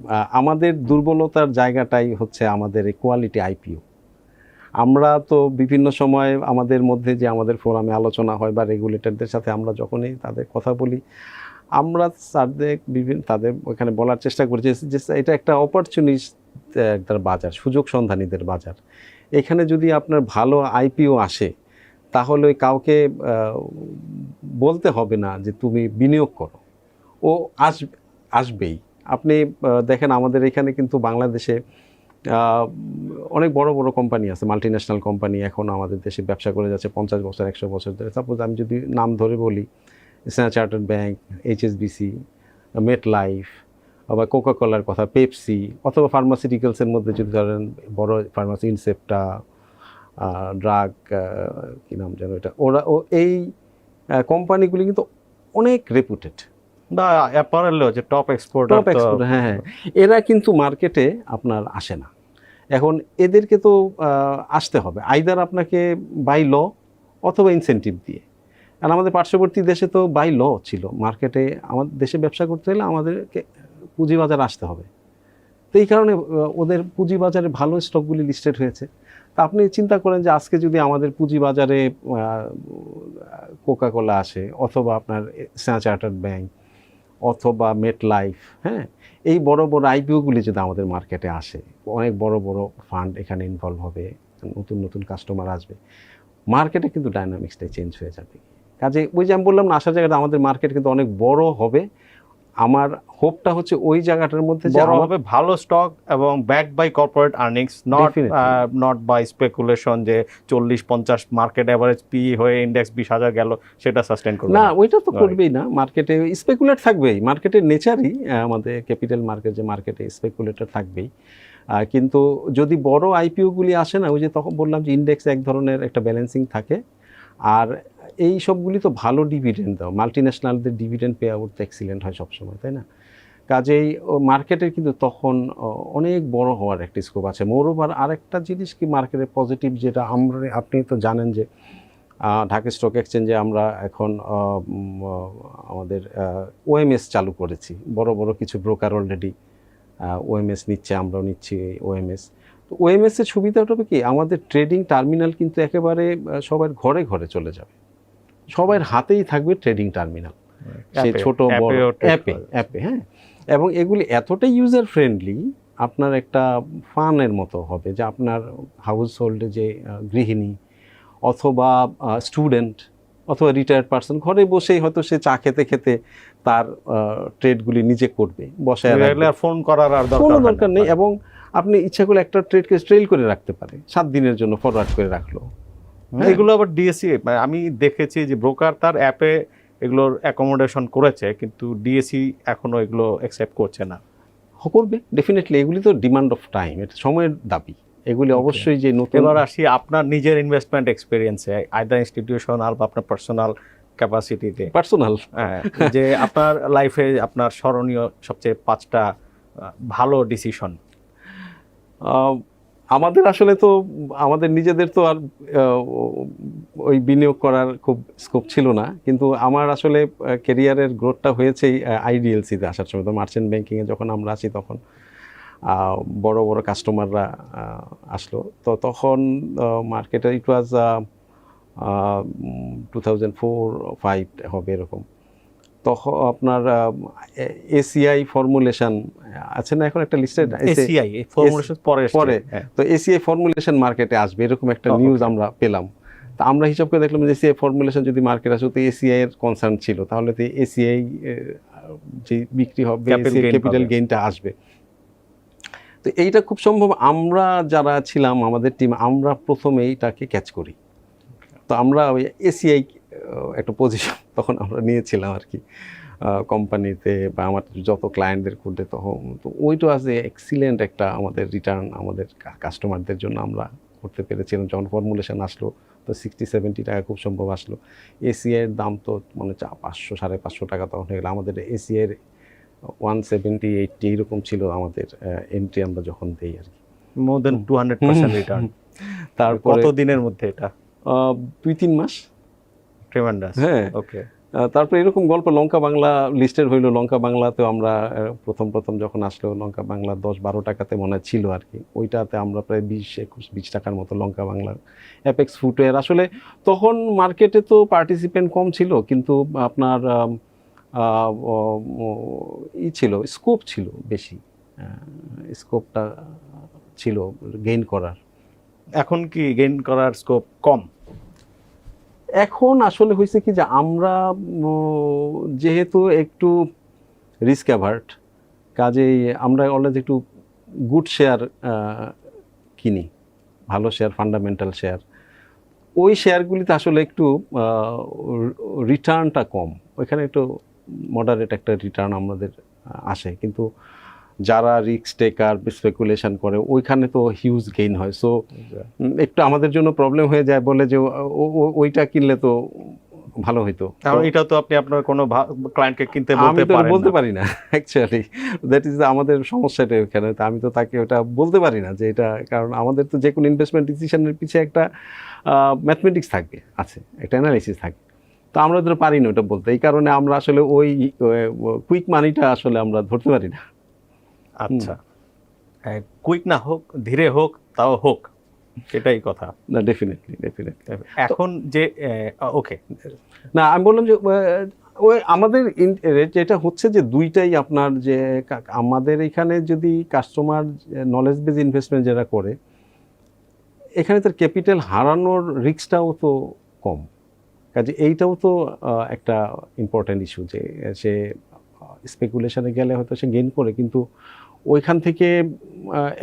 আমাদের দুর্বলতার জায়গাটাই হচ্ছে আমাদের এই কোয়ালিটি আইপিও। আমরা তো বিভিন্ন সময় আমাদের মধ্যে যে আমাদের ফোরামে আলোচনা হয় বা রেগুলেটরদের সাথে আমরা যখনই তাদের কথা বলি, আমরা তাদের ওখানে বলার চেষ্টা করি যে এটা একটা অপরচুনিটি, একটা বাজার, সুযোগ সন্ধানীদের বাজার। এখানে যদি আপনার ভালো আইপিও আসে, তাহলে ওই কাউকে বলতে হবে না যে তুমি বিনিয়োগ করো, ও আসবেই। আপনি দেখেন আমাদের এখানে কিন্তু বাংলাদেশে অনেক বড় বড় কোম্পানি আছে, মাল্টিন্যাশনাল কোম্পানি এখনও আমাদের দেশে ব্যবসা করে যাচ্ছে 50 বছর 100 বছর ধরে। সাপোজ আমি যদি নাম ধরে বলি, স্ট্যান্ডার্ড চার্টার্ড ব্যাংক, এইচএসবিসি, মেট লাইফ, আবার কোকাকোলার কথা, পেপসি, অথবা ফার্মাসিউটিক্যালসের মধ্যে যদি ধরেন বড় ফার্মাসি, ইনসেপ্টা, ড্রাগ, কী নাম যেন এটা, এই কোম্পানিগুলি কিন্তু অনেক রেপুটেড, বা অ্যাপারেলও যে টপ এক্সপোর্টার। হ্যাঁ, এরা কিন্তু মার্কেটে আপনার আসে না। এখন এদেরকে তো আসতে হবে আইদার আপনাকে বাই ল অথবা ইনসেন্টিভ দিয়ে। কারণ আমাদের পার্শ্ববর্তী দেশে তো বাই ল ছিল, মার্কেটে আমাদের দেশে ব্যবসা করতে হলে আমাদেরকে পুঁজিবাজার আসতে হবে। তো এই কারণে ওদের পুঁজিবাজারে ভালো স্টকগুলি লিস্টেড হয়েছে। তা আপনি চিন্তা করেন যে আজকে যদি আমাদের পুঁজিবাজারে কোকাকোলা আসে, অথবা আপনার স্ট্যান্ডার্ড চার্টার্ড ব্যাংক, অথবা মেট লাইফ, হ্যাঁ, এই বড় বড় আইপিওগুলি যদি আমাদের মার্কেটে আসে, অনেক বড় বড় ফান্ড এখানে ইনভলভ হবে, নতুন নতুন কাস্টমার আসবে, মার্কেটে কিন্তু ডাইনামিক্সটাই চেঞ্জ হয়ে যাবে। কাজে ওই যে আমি বললাম না, আসার জায়গাটা আমাদের মার্কেট কিন্তু অনেক বড় হবে। আমার হোপটা হচ্ছে ওই জায়গাটার মধ্যে যে বড় হবে, ভালো স্টক এবং backed by corporate earnings, not by speculation যে 40-50 মার্কেট এভারেজ পি হয়ে ইন্ডেক্স 20,000 গেল, সেটা সাস্টেইন করবে না, ওইটা তো করবেই না। মার্কেটে স্পেকুলেট থাকবেই, মার্কেটের নেচারই, আমাদের ক্যাপিটাল মার্কেট যে মার্কেটে স্পেকুলেটর থাকবেই। কিন্তু যদি বড় আইপিওগুলি আসে না, ওই যে তখন বললাম যে ইন্ডেক্স এক ধরনের একটা ব্যালেন্সিং থাকে, আর এই সবগুলি তো ভালো ডিভিডেন্ড দাও, মাল্টিন্যাশনালদের ডিভিডেন্ড পে আউট তো এক্সিলেন্ট হয় সবসময়, তাই না? কাজেই মার্কেটের কিন্তু তখন অনেক বড় হওয়ার একটা স্কোপ আছে। মোরওভার আরেকটা জিনিস কি মার্কেটের পজিটিভ, যেটা আপনি তো জানেন যে ঢাকা স্টক এক্সচেঞ্জে আমরা এখন আমাদের ওএমএস চালু করেছি, বড় বড় কিছু ব্রোকার অলরেডি ওএমএস নিচ্ছে, আমরাও নিচ্ছি ওএমএস। তো ওএমএস এর সুবিধাটা হবে কি, আমাদের ট্রেডিং টার্মিনাল কিন্তু একেবারে সবার ঘরে ঘরে চলে যাবে, সবার হাতেই থাকবে ট্রেডিং টার্মিনাল, সে ছোট বড় অ্যাপে। হ্যাঁ, এবং এগুলি এতটাই ইউজার ফ্রেন্ডলি, আপনার একটা ফানের মতো হবে যে আপনার হাউস হোল্ডে যে গৃহিণী অথবা স্টুডেন্ট অথবা রিটায়ার্ড পার্সন ঘরে বসেই হয়তো সে চা খেতে খেতে তার ট্রেডগুলি নিজে করবে, বসায় ফোন করার আর কোনো দরকার নেই। এবং আপনি ইচ্ছা করলে একটা ট্রেডকে ট্রেল করে রাখতে পারে, 7 দিনের জন্য ফরওয়ার্ড করে রাখলো। এগুলো আবার ডিএসসি, আমি দেখেছি যে ব্রোকার তার অ্যাপে এগুলোর অ্যাকোমোডেশন করেছে, কিন্তু ডিএসসি এখনো এগুলো অ্যাকসেপ্ট করছে না। করবে ডেফিনেটলি, এগুলি তো ডিমান্ড অফ টাইম, এটা সময়ের দাবি, এগুলি অবশ্যই যে নতুন। এবার আসি আপনার নিজের ইনভেস্টমেন্ট এক্সপেরিয়েন্সে, আইদার ইনস্টিটিউশনাল বা আপনার পার্সোনাল ক্যাপাসিটিতে, পার্সোনাল, যে আপনার লাইফে আপনার স্মরণীয় সবচেয়ে 5টা ভালো ডিসিশন। আমাদের আসলে তো আমাদের নিজেদের তো আর ওই বিনিয়োগ করার খুব স্কোপ ছিল না, কিন্তু আমার আসলে ক্যারিয়ারের গ্রোথটা হয়েছে আইডিএলসিতে আসার সময়। তো মার্চেন্ট ব্যাংকিংয়ে যখন আমরা আসি তখন বড় বড় কাস্টমাররা আসলো, তো তখন মার্কেটে ইট ওয়াজ 2004-05 হবে এরকম। তখন আপনার এসিআই ফর্মুলেশন আছে না এখন একটা লিস্টেড, এসিআই ফর্মুলেশন পরে, তো এসিআই ফর্মুলেশন মার্কেটে আসবে এরকম একটা নিউজ আমরা পেলাম। তা আমরা হিসাব করে দেখলাম যে এসিআই ফর্মুলেশন যদি মার্কেট আসে, তো এসিআই এর কনসার্ন ছিল, তাহলে তো এসিআই যে বিক্রি হবে, ক্যাপিটাল গেইনটা আসবে। তো এইটা খুব সম্ভব আমরা যারা ছিলাম আমাদের টিম, আমরা প্রথমে এইটাকে ক্যাচ করি। তো আমরা ওই এসিআই একটা পজিশন তখন আমরা নিয়েছিলাম আর কি কোম্পানিতে, বা আমার যত ক্লায়েন্টদের করতে, তখন তো ওইটা আছে এক্সিলেন্ট একটা আমাদের রিটার্ন আমাদের কাস্টমারদের জন্য আমরা করতে পেরেছিলাম। যখন ফর্মুলেশন আসলো তো 60-70 টাকা খুব সম্ভব আসলো। এসিআইয়ের দাম তো মানে 500-550 টাকা তখন হয়ে গেলো। আমাদের এসিআইয়ের 170-80 এরকম ছিল আমাদের এন্ট্রি আমরা যখন দেই আর কি, মোর দেন 200% রিটার্ন। তারপর কত দিনের মধ্যে এটা? 2-3 মাস। ট্রেমেন্ডাস। হ্যাঁ, ওকে। তারপরে এরকম গল্প লঙ্কা বাংলা লিস্টেড হইলো। লঙ্কা বাংলাতেও আমরা প্রথম যখন আসলো, লঙ্কা বাংলা 10-12 টাকাতে মনে ছিল আর কি, ওইটাতে আমরা প্রায় 20 টাকার মতো লঙ্কা বাংলার। অ্যাপেক্স ফুটওয়্যার আসলে তখন মার্কেটে তো পার্টিসিপেন্ট কম ছিল, কিন্তু আপনার ছিল, স্কোপ ছিল বেশি, স্কোপটা ছিল গেইন করার। এখন কি গেইন করার স্কোপ কম? এখন আসলে হয়েছে কি যে আমরা যেহেতু একটু রিস্ক অ্যাভার্ট, কাজেই আমরা অলরেডি একটু গুড শেয়ার কিনি, ভালো শেয়ার, ফান্ডামেন্টাল শেয়ার। ওই শেয়ারগুলিতে আসলে একটু রিটার্নটা কম, ওইখানে একটু মডারেট একটা রিটার্ন আমাদের আসে, কিন্তু যারা রিস্ক টেকার স্পেকুলেশন করে ওইখানে তো হিউজ গেইন হয়। সো একটু আমাদের জন্য প্রবলেম হয়ে যায়, বলে যে ওইটা কিনলে তো ভালো হইতো। এটা তো আপনি আপনার কোনো ক্লায়েন্টকে কিনতে বলতে পারি না অ্যাকচুয়ালি, দ্যাট ইজ আমাদের সমস্যাটা ওইখানে। তো আমি তো তাকে ওটা বলতে পারি না যে এটা, কারণ আমাদের তো যে কোনো ইনভেস্টমেন্ট ডিসিশনের পিছিয়ে একটা ম্যাথমেটিক্স থাকবে, আছে একটা অ্যানালাইসিস থাকে, তো আমরা তো পারি না ওটা বলতে। এই কারণে আমরা আসলে ওই কুইক মানিটা আসলে আমরা ধরতে পারি না। আচ্ছা, কুইক না হোক, ধীরে হোক, তাও হোক, এটাই কথা। না, ডেফিনেটলি। এখন যে ওকে, না আমি বললাম যে ওই আমাদের যেটা হচ্ছে যে দুইটাই আপনার, যে আমাদের এখানে যদি কাস্টমার নলেজ বেজ ইনভেস্টমেন্ট যারা করে, এখানে তার ক্যাপিটাল হারানোর রিস্কটাও তো কম, কাজে এইটাও তো একটা ইম্পর্ট্যান্ট ইস্যু, যে সে স্পেকুলেশনে গেলে হয়তো সে গেইন করে, কিন্তু ওইখান থেকে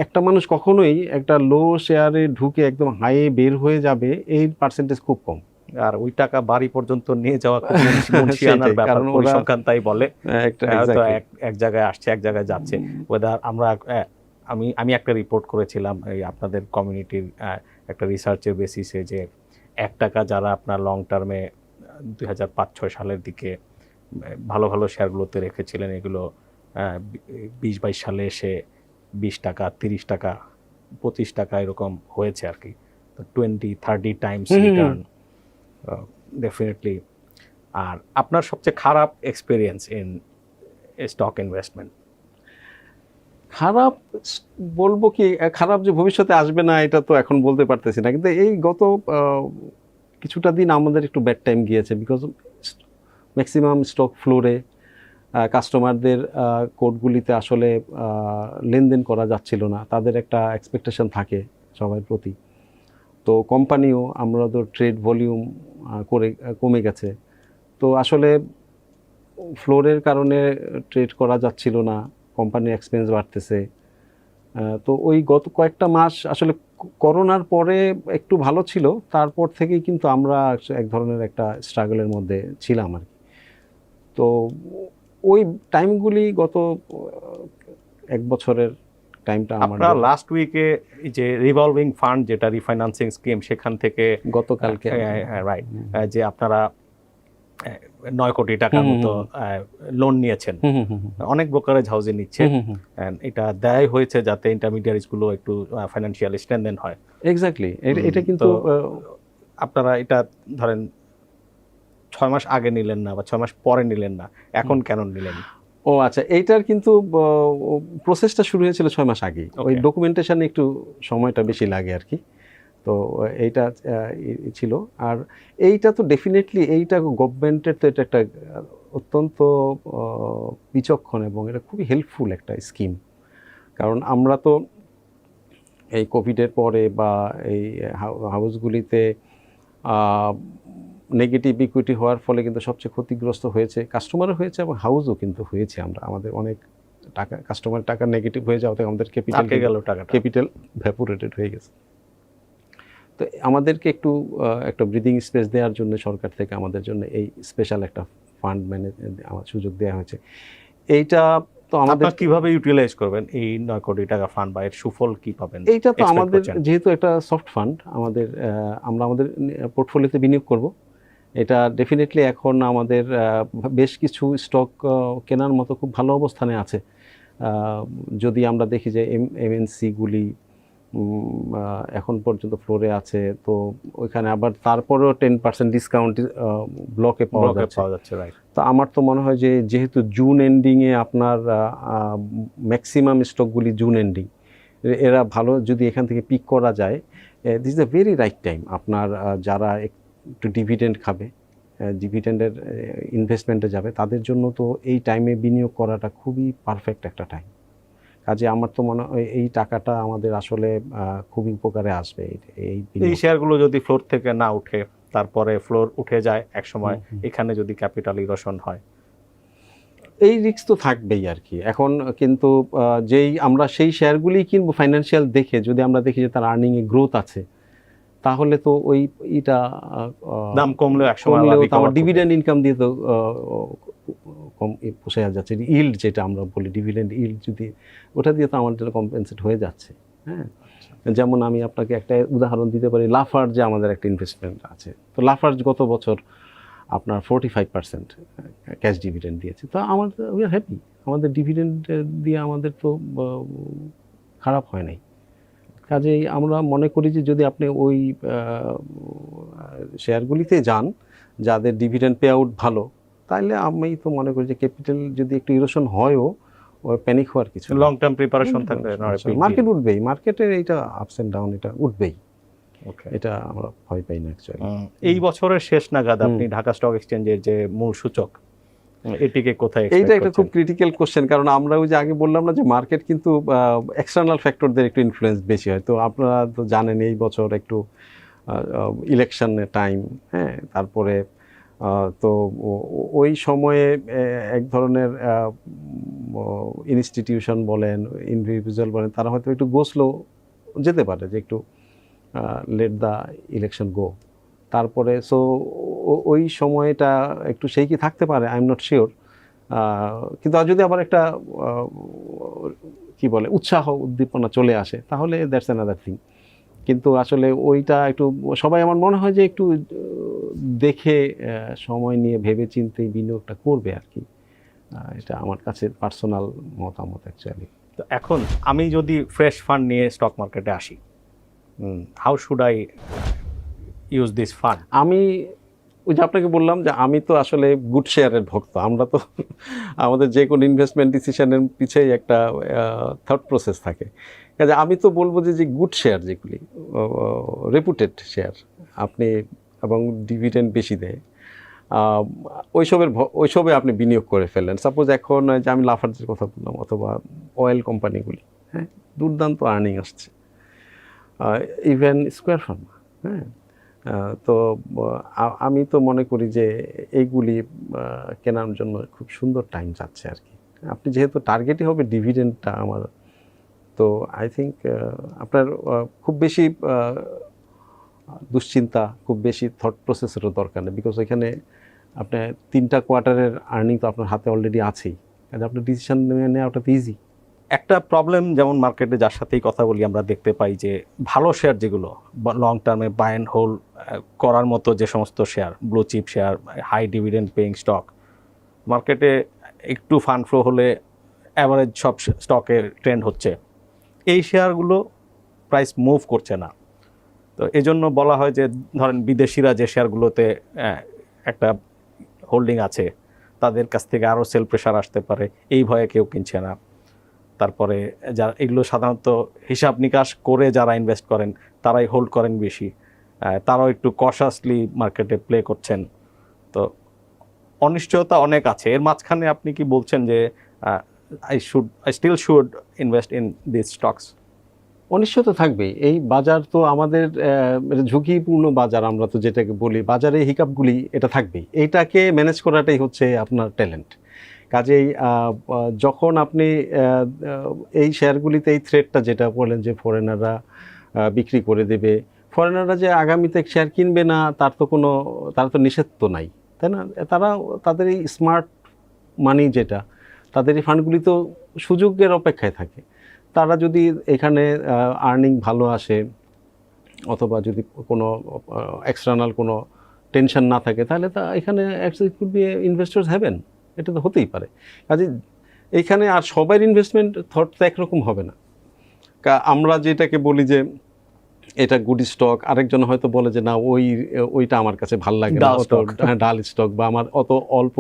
একটা মানুষ কখনোই একটা লো শেয়ারে ঢুকে একদম হাইয়ে বের হয়ে যাবে, এই পার্সেন্টেজ খুব কম। আর ওই টাকা বাড়ি পর্যন্ত নিয়ে যাওয়া মুন্সিয়ানার ব্যাপার, পরিসংখ্যান তাই বলে। এক জায়গায় আসছে, এক জায়গায় যাচ্ছে। ওয়েদার আমরা আমি একটা রিপোর্ট করেছিলাম এই আপনাদের কমিউনিটির একটা রিসার্চের বেসিসে, যে 1 টাকা যারা আপনার লং টার্মে 2005-06 সালের দিকে ভালো ভালো শেয়ারগুলোতে রেখেছিলেন, এগুলো 20-22 সালে এসে 20 টাকা, 30 টাকা, 25 টাকা এরকম হয়েছে আর কি। তো 20-30 টাইমস রিটার্ন। ডেফিনেটলি। আর আপনার সবচেয়ে খারাপ এক্সপিরিয়েন্স ইন স্টক ইনভেস্টমেন্ট? খারাপ বলবো কি, খারাপ যে ভবিষ্যতে আসবে না এটা তো এখন বলতে পারতেছি না, কিন্তু এই গত কিছুটা দিন আমাদের একটু ব্যাড টাইম গিয়েছে, বিকজ ম্যাক্সিমাম স্টক ফ্লোরে কাস্টমারদের কোডগুলিতে আসলে লেনদেন করা যাচ্ছিল না, তাদের একটা এক্সপেকটেশন থাকে সবার প্রতি। তো কোম্পানিও, আমরা তো ট্রেড ভলিউম করে কমে গেছে, তো আসলে ফ্লোরের কারণে ট্রেড করা যাচ্ছিল না, কোম্পানির এক্সপেন্স বাড়তেছে। তো ওই গত কয়েকটা মাস আসলে করোনার পরে একটু ভালো ছিল, তারপর থেকেই কিন্তু আমরা এক ধরনের একটা স্ট্রাগলের মধ্যে ছিলাম আর কি। তো ওই টাইমগুলি গত এক বছরের টাইমটা আপনারা লাস্ট উইকে যে রিভলভিং ফান্ড, যেটা রিফাইন্যান্সিং স্কিম, সেখান থেকে গতকালকে রাইট, যে আপনারা 9 কোটি টাকার মতো লোন নিয়েছেন, অনেক ব্রোকারেজ হাউসে নিচ্ছে, এটা দেয় হয়েছে যাতে ইন্টারমিডিয়ারিজ গুলো একটু ফাইন্যান্সিয়ালি স্ট্রেনদেন হয়। এক্স্যাক্টলি, এটা কিন্তু আপনারা এটা ধরেন 6 মাস আগে নিলেন না বা 6 মাস পরে নিলেন না, এখন কেন নিলেন? ও আচ্ছা, এইটার কিন্তু প্রসেসটা শুরু হয়েছিল 6 মাস আগে। ওই ডকুমেন্টেশনে একটু সময়টা বেশি লাগে আর কি। তো এইটা ছিল। আর এইটা তো ডেফিনেটলি, এইটা গভর্নমেন্টের তো এটা একটা অত্যন্ত বিচক্ষণ এবং এটা খুবই হেল্পফুল একটা স্কিম। কারণ আমরা তো এই কোভিডের পরে বা এই হাউসগুলিতে নেগেটিভ ইকুইটি হওয়ার ফলে কিন্তু সবচেয়ে ক্ষতিগ্রস্ত হয়েছে কাস্টমারও হয়েছে এবং হাউসও কিন্তু হয়েছে। আমাদের অনেক টাকা, কাস্টমার টাকা নেগেটিভ হয়ে যাওয়াতে আমাদের ক্যাপিটাল ভ্যাপোরেটেড হয়ে গেছে। তো আমাদেরকে একটা ব্রিদিং স্পেস দেওয়ার জন্য সরকার থেকে আমাদের জন্য এই স্পেশাল একটা ফান্ড আমার সুযোগ দেওয়া হয়েছে। এইটা তো আমাদের কিভাবে ইউটিলাইজ করবেন এই 9 কোটি টাকা ফান্ড, বা এর সুফল কি পাবেন? এইটা তো আমাদের যেহেতু একটা সফট ফান্ড, আমরা আমাদের পোর্টফোলিওতে বিনিয়োগ করব। এটা ডেফিনেটলি এখন আমাদের বেশ কিছু স্টক কেনার মতো খুব ভালো অবস্থানে আছে। যদি আমরা দেখি যে এমএনসিগুলি এখন পর্যন্ত ফ্লোরে আছে, তো ওইখানে আবার তারপরেও 10% ডিসকাউন্ট ব্লকে পাওয়া যাচ্ছে। তো আমার তো মনে হয় যে যেহেতু জুন এন্ডিংয়ে আপনার ম্যাক্সিমাম স্টকগুলি জুন এন্ডিং, এরা ভালো, যদি এখান থেকে পিক করা যায়, this is the very right time. আপনার যারা একটু ডিভিডেন্ড খাবে, ডিভিডেন্ডের ইনভেস্টমেন্টে যাবে, তাদের জন্য তো এই টাইমে বিনিয়োগ করাটা খুবই পারফেক্ট একটা টাইম। কাজে আমার তো মনে হয় এই টাকাটা আমাদের আসলে খুবই উপকারে আসবে। এই শেয়ারগুলো যদি ফ্লোর থেকে না উঠে, তারপরে ফ্লোর উঠে যায় এক সময়, এখানে যদি ক্যাপিটাল ইরোশন হয়, এই রিস্ক তো থাকবেই আর কি। এখন কিন্তু আমরা সেই শেয়ারগুলি কিনবো ফাইন্যান্সিয়াল দেখে, যদি আমরা দেখি যে তার আর্নিংয়ে গ্রোথ আছে, তাহলে তো এটা দাম কমলেও একসময় আমার ডিভিডেন্ড ইনকাম দিয়ে তো কম পোষায় যাচ্ছে। ইল্ড যেটা আমরা বলি, ডিভিডেন্ড ইল্ড, যদি ওটা দিয়ে তো আমাদের কম্পেনসেট হয়ে যাচ্ছে। হ্যাঁ, যেমন আমি আপনাকে একটা উদাহরণ দিতে পারি, লাফার্জ যে আমাদের একটা ইনভেস্টমেন্ট আছে, তো লাফার্জ গত বছর আপনার 45% ক্যাশ ডিভিডেন্ড দিয়েছে। তো আমাদের উই আর হ্যাপি, আমাদের ডিভিডেন্ড দিয়ে আমাদের তো খারাপ হয় নাই। কাজেই আমরা মনে করি যে যদি আপনি ওই শেয়ারগুলিতে যান যাদের ডিভিডেন্ড পে আউট ভালো, তাহলে আমি তো মনে করি যে ক্যাপিটাল যদি একটু ইরোশন হয়ও, প্যানিক হওয়ার কিছু, লং টার্ম প্রিপারেশন থাকলে মার্কেট উঠবেই, মার্কেটের এইটা আপস এন্ড ডাউন, এটা উঠবেই, এটা আমরা ভয় পাই না অ্যাকচুয়ালি। এই বছরের শেষ নাগাদ আপনি ঢাকা স্টক এক্সচেঞ্জের যে মূল সূচক, এটিকে কোথায় এক্সপেক্ট এইটা একটা করছেন? খুব ক্রিটিক্যাল কোশ্চেন, কারণ আমরা ওই যে আগে বললাম না যে মার্কেট কিন্তু এক্সটার্নাল ফ্যাক্টরদের একটু ইনফ্লুয়েন্স বেশি হয়। তো আপনারা তো জানেন এই বছর একটু ইলেকশনের টাইম, হ্যাঁ, তারপরে তো ওই সময়ে এক ধরনের ইনস্টিটিউশন বলেন, ইন্ডিভিজুয়াল বলেন, তারা হয়তো একটু গোসলো যেতে পারে যে একটু লেট দ্য ইলেকশন গো। তারপরে ওই সময়টা একটু সেই কি থাকতে পারে, আই এম নট শিওর। কিন্তু যদি আবার একটা কি বলে উৎসাহ উদ্দীপনা চলে আসে, তাহলে দ্যাটস অ্যানাদার থিং। কিন্তু আসলে ওইটা একটু সবাই আমার মনে হয় যে একটু দেখে সময় নিয়ে ভেবে চিন্তে বিনিয়োগটা করবে আর কি। এটা আমার কাছে পার্সোনাল মতামত অ্যাকচুয়ালি। তো এখন আমি যদি ফ্রেশ ফান্ড নিয়ে স্টক মার্কেটে আসি, how should I use this fund? আমি ওই যে আপনাকে বললাম যে আমি তো আসলে গুড শেয়ারের ভক্ত। আমরা তো আমাদের যে কোনো ইনভেস্টমেন্ট ডিসিশনের পিছেই একটা থট প্রসেস থাকে। কাজে আমি তো বলবো যে গুড শেয়ার যেগুলি রেপুটেড শেয়ার আপনি এবং ডিভিডেন্ড বেশি দেয়, ওইসবে আপনি বিনিয়োগ করে ফেললেন। সাপোজ এখন যে আমি লাফার্জের কথা বললাম অথবা অয়েল কোম্পানিগুলি, হ্যাঁ, দুর্দান্ত আর্নিং আসছে, ইভেন স্কোয়ার ফার্মা, হ্যাঁ। তো আমি তো মনে করি যে এইগুলি কেনার জন্য খুব সুন্দর টাইম যাচ্ছে আর কি। আপনি যেহেতু টার্গেটই হবে ডিভিডেন্ডটা আমার, তো আই থিঙ্ক আপনার খুব বেশি দুশ্চিন্তা, খুব বেশি থট প্রসেসেরও দরকার নেই, বিকজ এখানে আপনার 3টা কোয়ার্টারের আর্নিং তো আপনার হাতে অলরেডি আছেই, কাজে আপনার ডিসিশন নেওয়াটা তো ইজি। একটা প্রবলেম যেমন মার্কেটে যার সাথেই কথা বলি আমরা দেখতে পাই যে ভালো শেয়ার যেগুলো লং টার্মে বাই অ্যান্ড হোল্ড করার মতো যে সমস্ত share, blue chip share, high dividend paying stock, মার্কেটে একটু ফান্ড ফ্লো হলে অ্যাভারেজ সব স্টকে ট্রেন্ড হচ্ছে, এই শেয়ারগুলো প্রাইস মুভ করছে না। তো এই জন্য বলা হয় যে ধরেন বিদেশিরা যে শেয়ারগুলোতে একটা হোল্ডিং আছে তাদের কাছ থেকে আরও সেল প্রেশার আসতে পারে, এই ভয়ে কেউ কিনছে না। তারপরে যারা এগুলো সাধারণত হিসাব নিকাশ করে যারা ইনভেস্ট করেন তারাই হোল্ড করেন বেশি, তারাও একটু কশাসলি মার্কেটে প্লে করছেন। তো অনিশ্চয়তা অনেক আছে। এর মাঝখানে আপনি কি বলছেন যে I still should invest in this stocks? অনিশ্চয়তা থাকবেই। এই বাজার তো আমাদের ঝুঁকিপূর্ণ বাজার, আমরা তো যেটাকে বলি বাজারে হিকাপগুলি, এটা থাকবেই। এইটাকে ম্যানেজ করাটাই হচ্ছে আপনার ট্যালেন্ট। কাজেই যখন আপনি এই শেয়ারগুলিতে এই থ্রেটটা যেটা বলেন যে ফরেনাররা বিক্রি করে দেবে, ফরেনাররা যে আগামীতে শেয়ার কিনবে না তার তো নিষেধ তো নাই, তাই না? তাদের এই স্মার্ট মানি যেটা, তাদের এই ফান্ডগুলি তো সুযোগের অপেক্ষায় থাকে। তারা যদি এখানে আর্নিং ভালো আসে অথবা যদি কোনো এক্সটার্নাল কোনো টেনশন না থাকে, তাহলে তা এখানে it could be investors haven, এটা তো হতেই পারে। কাজে এইখানে আর সবার ইনভেস্টমেন্ট থট তো একরকম হবে না। আমরা যেটাকে বলি যে এটা গুড স্টক, আরেকজন হয়তো বলে যে না ওইটা আমার কাছে ভালো লাগে না, ডাল স্টক বা আমার অত অল্প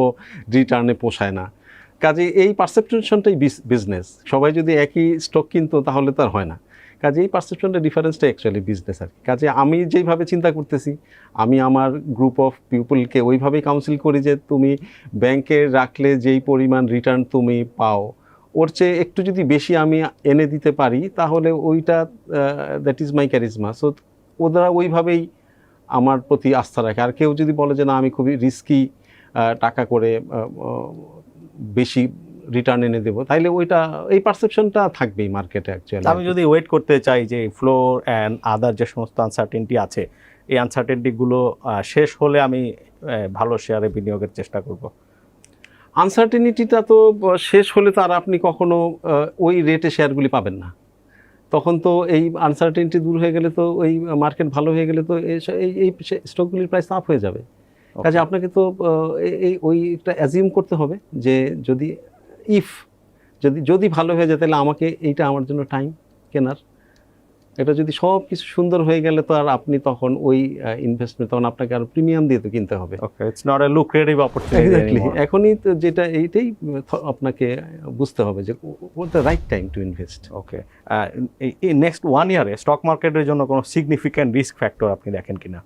রিটার্নে পোষায় না। কাজে এই পারসেপশনটাই বিজনেস। সবাই যদি একই স্টক কিনতো তাহলে তো আর হয় না। কাজে এই পারসেপশনটা ডিফারেন্সটা অ্যাকচুয়ালি বিজনেস আর কি। কাজে আমি যেইভাবে চিন্তা করতেছি, আমি আমার গ্রুপ অফ পিপলকে ওইভাবেই কাউন্সিল করি যে তুমি ব্যাংকে রাখলে যেই পরিমাণ রিটার্ন তুমি পাও ওর চেয়ে একটু যদি বেশি আমি এনে দিতে পারি তাহলে ওইটা that is my charisma. So ওরা ওইভাবেই আমার প্রতি আস্থা রাখে। আর কেউ যদি বলে যে না আমি খুবই রিস্কি টাকা করে বেশি রিটার্ন এনে দেবো, তাইলে এই পারসেপশনটা থাকবেই মার্কেটে অ্যাকচুয়ালি। আমি যদি ওয়েট করতে চাই যে ফ্লোর অ্যান্ড আদার যে সমস্ত আনসার্টেনটি আছে, এই আনসার্টেনটিগুলো শেষ হলে আমি ভালো শেয়ারে বিনিয়োগের চেষ্টা করব। আনসার্টেনিটিটা তো শেষ হলে তো আর আপনি কখনো ওই রেটে শেয়ারগুলি পাবেন না। তখন তো এই আনসার্টেনিটি দূর হয়ে গেলে তো ওই মার্কেট ভালো হয়ে গেলে তো এই স্টকগুলির প্রাইস আপ হয়ে যাবে। কাজে আপনাকে তো ওইটা অ্যাজিউম করতে হবে যে যদি ভালো হয়ে যায় তাহলে আমাকে এইটা আমার জন্য টাইম কেনার। এটা যদি সব কিছু সুন্দর হয়ে গেলে তো আর আপনি তখন ওই ইনভেস্টমেন্ট তখন আপনাকে আর প্রিমিয়াম দিয়ে তো কিনতে হবে। Okay, it's not a lucrative opportunity. Exactly, এখনই তো যেটা এইটাই আপনাকে বুঝতে হবে যে what the right time to invest. Okay, এই নেক্সট 1 ইয়ারে স্টক মার্কেটের জন্য কোনো সিগনিফিক্যান্ট রিস্ক ফ্যাক্টর আপনি দেখেন কিনা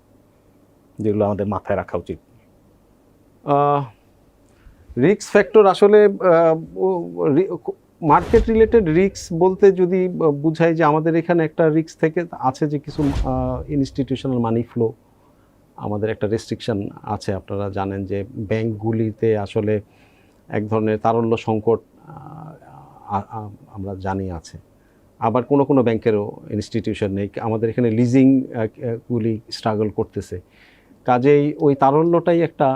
যেগুলো আমাদের মাথায় রাখা উচিত? রিস্ক ফ্যাক্টর আসলে মার্কেট রিলেটেড রিস্ক বলতে যদি বুঝাই যে আমাদের এখানে একটা রিস্ক থেকে আছে যে কিছু ইনস্টিটিউশনাল মানি ফ্লো, আমাদের একটা রেস্ট্রিকশন আছে। আপনারা জানেন যে ব্যাংকগুলিতে আসলে এক ধরনের তারল্য সংকট আমরা জানি আছে। আবার কোনো ব্যাংকেরও ইনস্টিটিউশন নেই। আমাদের এখানে লিজিং গুলি স্ট্রাগল করতেছে। কাজেই ওই তারল্যটাই একটা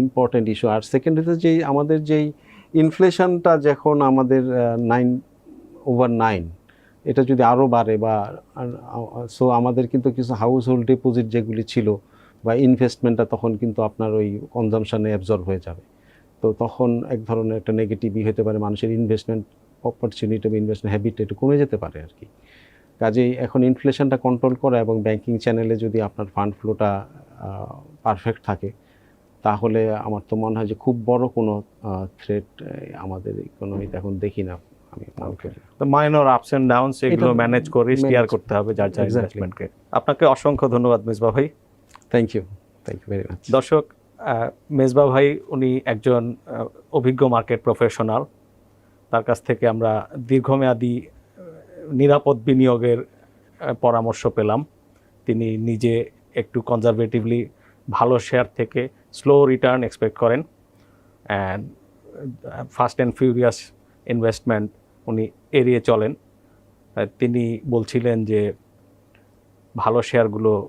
ইম্পর্ট্যান্ট ইস্যু। আর সেকেন্ড হচ্ছে আমাদের যেই ইনফ্লেশনটা যখন আমাদের 9/9, এটা যদি আরও বাড়ে বা সো আমাদের কিন্তু কিছু হাউস হোল্ড ডিপোজিট যেগুলি ছিল বা ইনভেস্টমেন্টটা তখন কিন্তু আপনার ওই কনজামশানে অ্যাবজর্ব হয়ে যাবে। তো তখন এক ধরনের একটা নেগেটিভই হতে পারে, মানুষের ইনভেস্টমেন্ট অপরচুনিটি বা ইনভেস্টমেন্ট হ্যাবিটটা একটু কমে যেতে পারে আর কি। কাজেই এখন ইনফ্লেশনটা কন্ট্রোল করা এবং ব্যাংকিং চ্যানেলে যদি আপনার ফান্ড ফ্লোটা পারফেক্ট থাকে তাহলে আমার তো মনে হয় যে খুব বড় কোনো থ্রেট আমাদের ইকোনমিতে এখন দেখি না আমি মনে করি। তো মাইনর আপস এন্ড ডাউনস এগুলো এটা ম্যানেজ করে স্টিয়ার manage- করতে হবে যার যার Exactly. ইনভেস্টমেন্টকে। আপনাকে অসংখ্য ধন্যবাদ মেজবা ভাই। Thank you very much. দর্শক, মেজবা ভাই উনি একজন অভিজ্ঞ মার্কেট প্রফেশনাল। তার কাছ থেকে আমরা দীর্ঘমেয়াদী নিরাপদ বিনিয়োগের পরামর্শ পেলাম। তিনি নিজে একটু কনজারভেটিভলি ভালো শেয়ার থেকে স্লো রিটার্ন এক্সপেক্ট করেন, and fast and furious investment উনি এড়িয়ে চলেন। তিনি বলছিলেন যে ভালো শেয়ারগুলো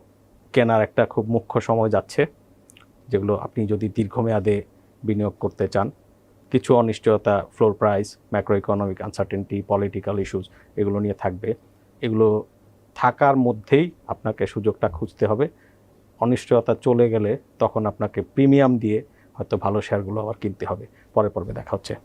কেনার একটা খুব মুখ্য সময় যাচ্ছে, যেগুলো আপনি যদি দীর্ঘমেয়াদে বিনিয়োগ করতে চান। কিছু অনিশ্চয়তা, floor price, macro economic uncertainty, political issues এগুলো নিয়ে থাকবে। এগুলো থাকার মধ্যেই আপনাকে সুযোগটা খুঁজতে হবে। অনিশ্চয়তা চলে গেলে তখন আপনাকে প্রিমিয়াম দিয়ে হয়তো ভালো শেয়ারগুলো আবার কিনতে হবে। পরে পর্বে দেখা হচ্ছে।